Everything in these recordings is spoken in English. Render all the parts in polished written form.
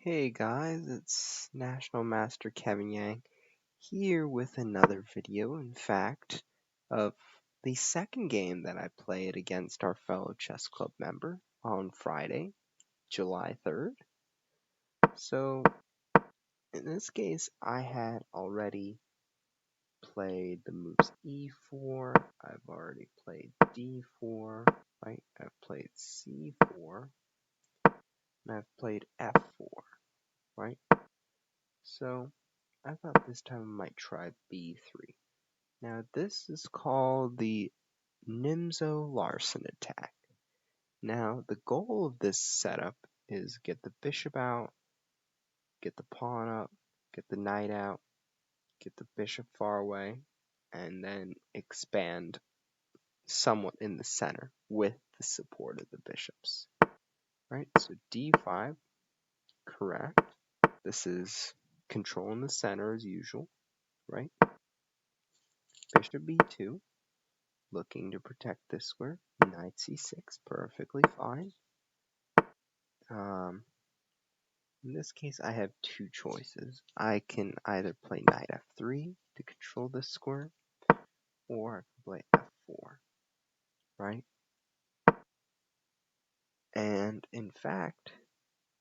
Hey guys, it's National Master Kevin Yang here with another video, in fact, of the second game that I played against our fellow chess club member on Friday, July 3rd. So, in this case, I had already played the moves e4, I've already played d4, right? I've played c4, and I've played f4, right? So, I thought this time I might try b3. Now this is called the Nimzo-Larsen attack. Now the goal of this setup is get the bishop out, get the pawn up, get the knight out, get the bishop far away, and then expand somewhat in the center with the support of the bishops. Right, so d5, correct. This is controlling the center as usual, right? Bishop b2, looking to protect this square. Knight c6, perfectly fine. In this case, I have two choices. I can either play knight f3 to control this square, or I can play f4, right? And in fact,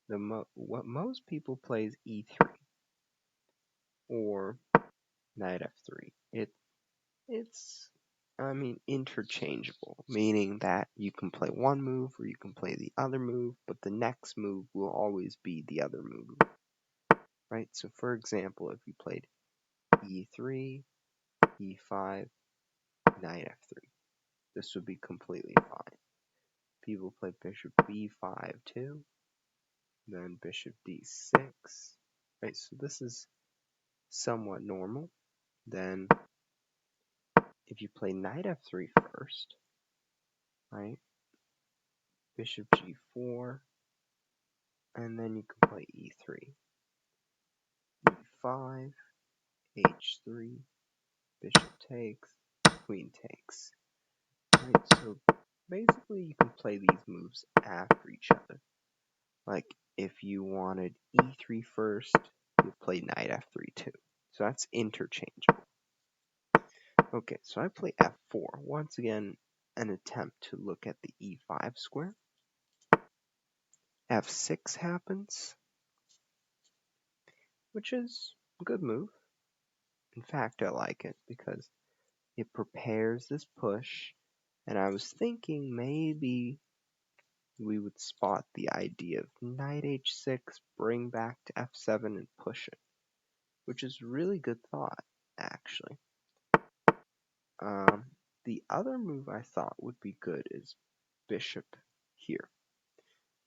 what most people play is e3 or knight f3. It's interchangeable, meaning that you can play one move or you can play the other move, but the next move will always be the other move, right? So for example, if you played e3, e5, knight f3, this would be completely fine. People play bishop b5 too, then bishop d6, right? So this is somewhat normal. Then if you play knight f3 first, right? Bishop g4, and then you can play e3, e5, h3, bishop takes, queen takes. Right, so basically you can play these moves after each other. Like if you wanted e3 first, you play knight f3 too. So that's interchangeable. Okay, so I play f4. Once again, an attempt to look at the e5 square. f6 happens, which is a good move. In fact, I like it because it prepares this push, and I was thinking maybe we would spot the idea of knight h6, bring back to f7 and push it, which is really good thought, actually. The other move I thought would be good is bishop here.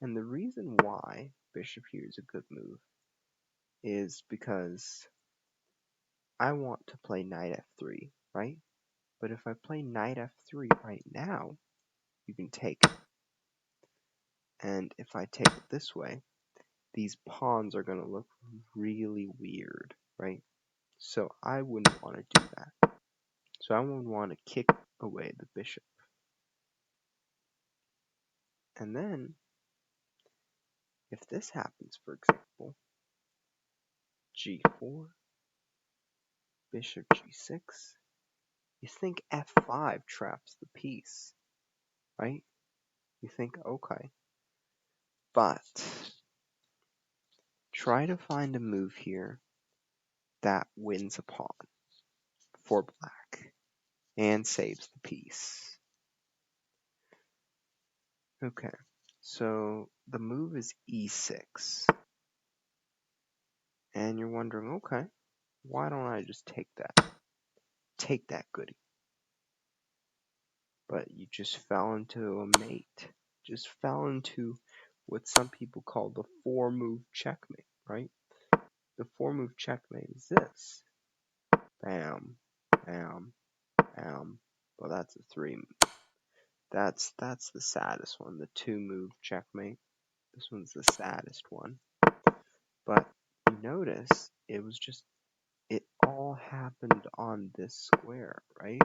And the reason why bishop here is a good move is because I want to play knight f3, right? But if I play knight f3 right now, you can take it. And if I take it this way, these pawns are going to look really weird, right? So I wouldn't want to do that. So I would want to kick away the bishop. And then, if this happens, for example, g4, bishop g6, you think f5 traps the piece, right? You think, okay. But try to find a move here that wins a pawn for black and saves the piece. Okay, so the move is e6. And you're wondering, okay, why don't I just take that goodie? But you just fell into a mate. Just fell into what some people call the 4-move checkmate, right? The 4-move checkmate is this. Bam, bam, bam. Well, that's a 3-move. That's the saddest one, the 2-move checkmate. This one's the saddest one. But you notice it all happened on this square, right?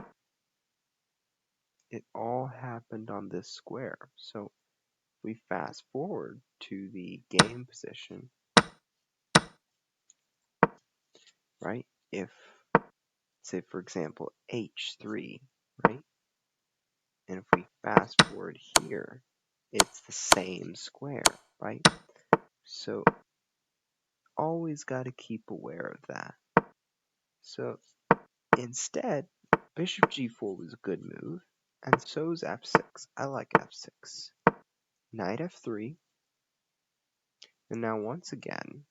It all happened on this square. So we fast forward to the game position. right? If, say for example, h3, right? And if we fast forward here, it's the same square, right? So always got to keep aware of that. So instead, bishop g4 was a good move, and so is f6. I like f6. Knight f3, and now once again,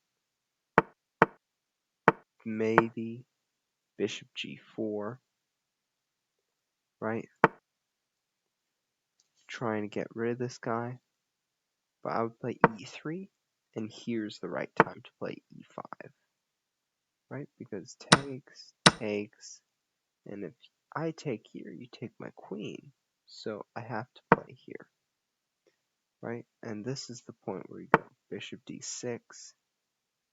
maybe bishop g4, right? Trying to get rid of this guy, but I would play e3, and here's the right time to play e5, right? Because takes, and if I take here, you take my queen, so I have to play here, right? And this is the point where you go bishop d6,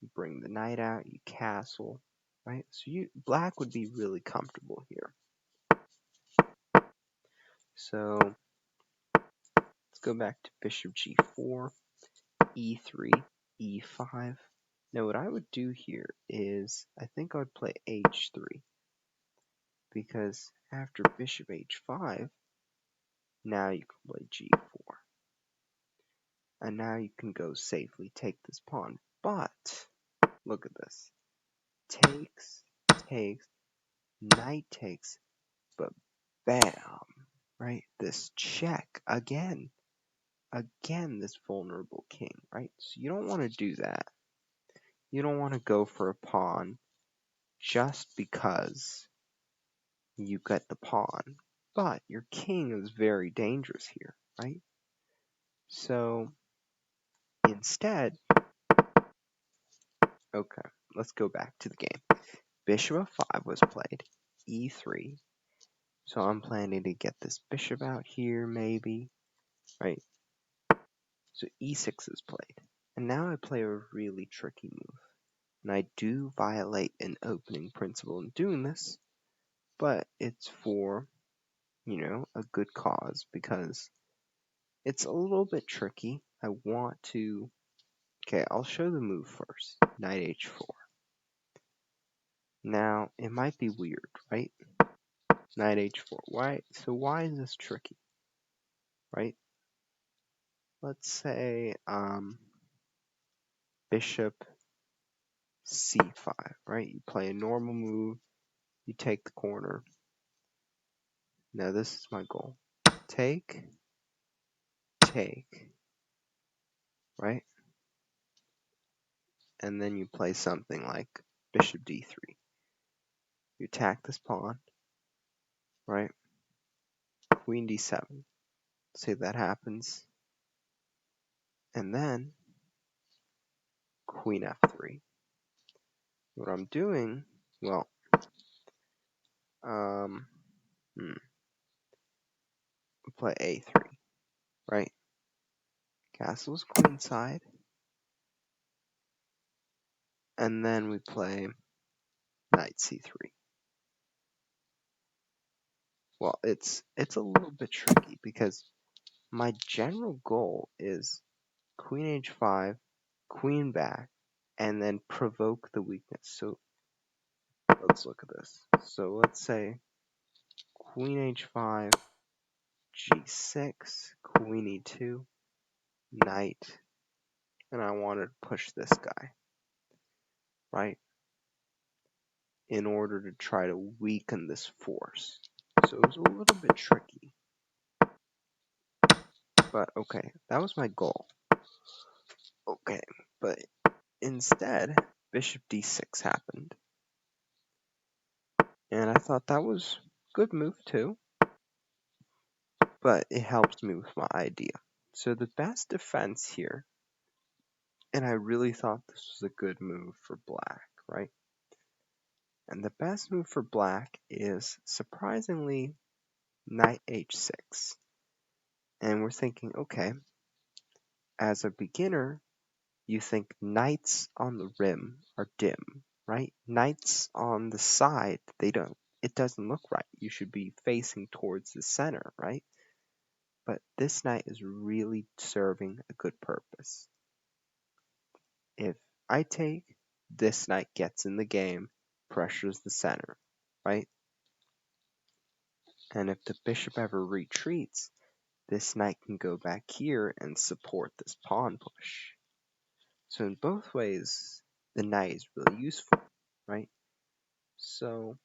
you bring the knight out, you castle, right? So black would be really comfortable here. So let's go back to bishop g4, e3, e5. Now what I would do here is, I think I would play h3, because after bishop h5, now you can play g4. And now you can go safely take this pawn. But, look at this. Takes, knight takes, but bam, right? This check again. Again, this vulnerable king, right? So you don't want to do that. You don't want to go for a pawn just because you get the pawn. But your king is very dangerous here, right? So instead, okay, let's go back to the game. Bishop f5 was played, e3. So I'm planning to get this bishop out here, maybe, right? So e6 is played. And now I play a really tricky move. And I do violate an opening principle in doing this, but it's for, a good cause, because it's a little bit tricky. I want to, okay, I'll show the move first. Knight h4. Now, it might be weird, right? Knight h4. Why is this tricky? Right? Let's say bishop c5, right? You play a normal move, you take the corner. Now this is my goal. Take, right? And then you play something like bishop d3. You attack this pawn, right? Queen d7. Say that happens. And then queen f3. What I'm doing, well, play a3, right? Castle's queenside. And then we play knight c3. Well, it's a little bit tricky, because my general goal is queen h5, queen back, and then provoke the weakness. So let's look at this. So let's say queen h5, g6, queen e2, knight, and I want to push this guy, right? In order to try to weaken this force. So it was a little bit tricky. But okay, that was my goal. Okay, but instead, bishop d6 happened. And I thought that was a good move too. But it helped me with my idea. So the best defense here, and I really thought this was a good move for black, right? And the best move for black is, surprisingly, knight h6. And we're thinking, okay, as a beginner, you think knights on the rim are dim, right? Knights on the side, it doesn't look right. You should be facing towards the center, right? But this knight is really serving a good purpose. If I take, this knight gets in the game, pressures the center, right? And if the bishop ever retreats, this knight can go back here and support this pawn push. So in both ways, the knight is really useful, right? So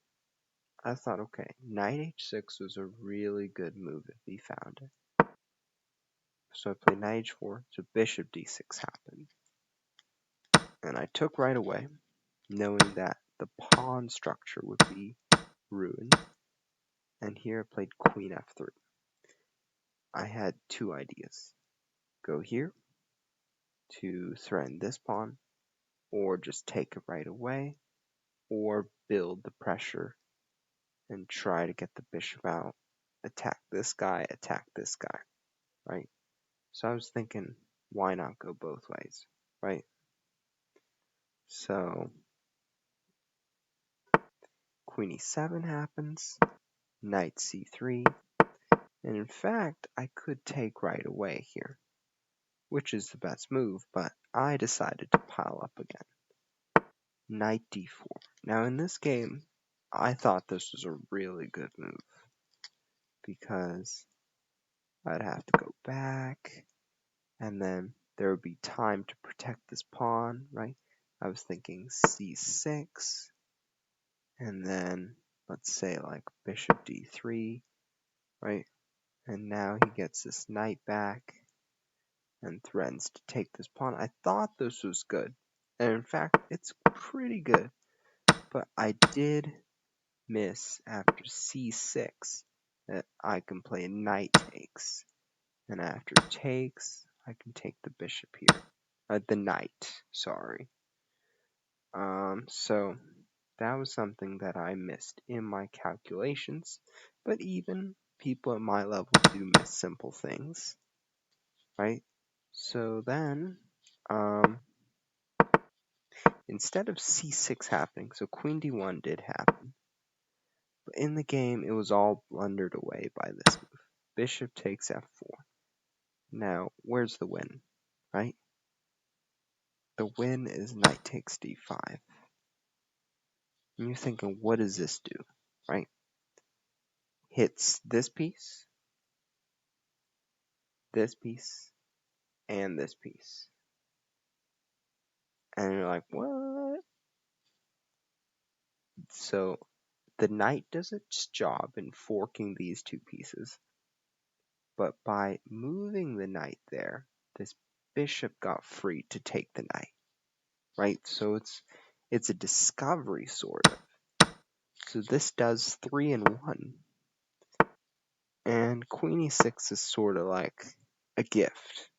I thought, okay, knight h6 was a really good move if he found it. So I played knight h4, so bishop d6 happened. And I took right away, knowing that the pawn structure would be ruined. And here I played queen f3. I had two ideas. Go here to threaten this pawn, or just take it right away, or build the pressure and try to get the bishop out, attack this guy, right? So I was thinking, why not go both ways, right? So queen e7 happens, knight c3, and in fact, I could take right away here, which is the best move, but I decided to pile up again. Knight d4. Now in this game, I thought this was a really good move, because I'd have to go back, and then there would be time to protect this pawn, right? I was thinking c6, and then let's say like bishop d3, right? And now he gets this knight back and threatens to take this pawn. I thought this was good, and in fact, it's pretty good, but I did miss after c6 that I can play knight takes, and after takes, I can take the bishop here. The knight, sorry. So that was something that I missed in my calculations, but even people at my level do miss simple things, right? So then, instead of c6 happening, so queen d1 did happen, but in the game it was all blundered away by this move. Bishop takes f4. Now, where's the win, right? The win is knight takes d5. And you're thinking, what does this do, right? Hits this piece, and this piece. And you're like, what? So the knight does its job in forking these two pieces, but by moving the knight there, this bishop got free to take the knight, right? So it's a discovery, sort of. So this does 3 in 1. And queen e6 is sort of like a gift,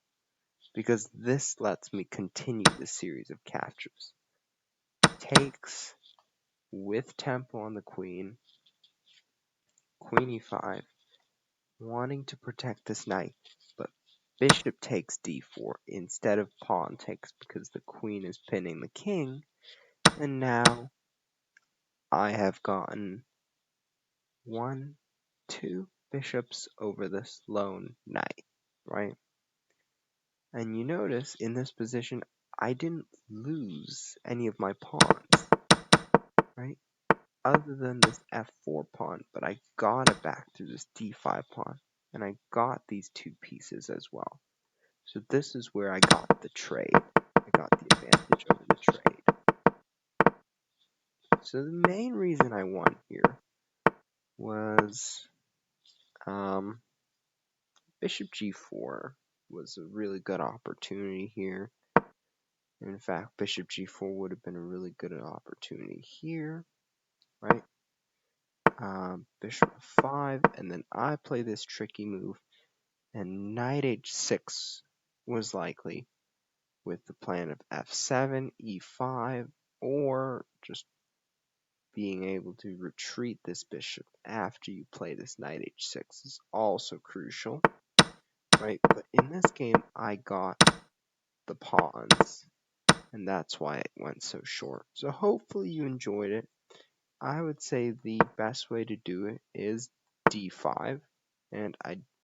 because this lets me continue the series of captures. Takes with tempo on the queen, queen e5, wanting to protect this knight, but bishop takes d4 instead of pawn takes, because the queen is pinning the king, and now I have gotten 2 bishops over this lone knight, right? And you notice in this position, I didn't lose any of my pawns, right? Other than this f4 pawn, but I got it back through this d5 pawn, and I got these 2 pieces as well. So this is where I got the trade. I got the advantage over the trade. So the main reason I won here was bishop g4 was a really good opportunity here. In fact, bishop g4 would have been a really good opportunity here, right? Bishop f5, and then I play this tricky move, and knight h6 was likely, with the plan of f7, e5, or just being able to retreat this bishop after you play this knight h6 is also crucial, right? But in this game, I got the pawns, and that's why it went so short. So hopefully you enjoyed it. I would say the best way to do it is d5, and I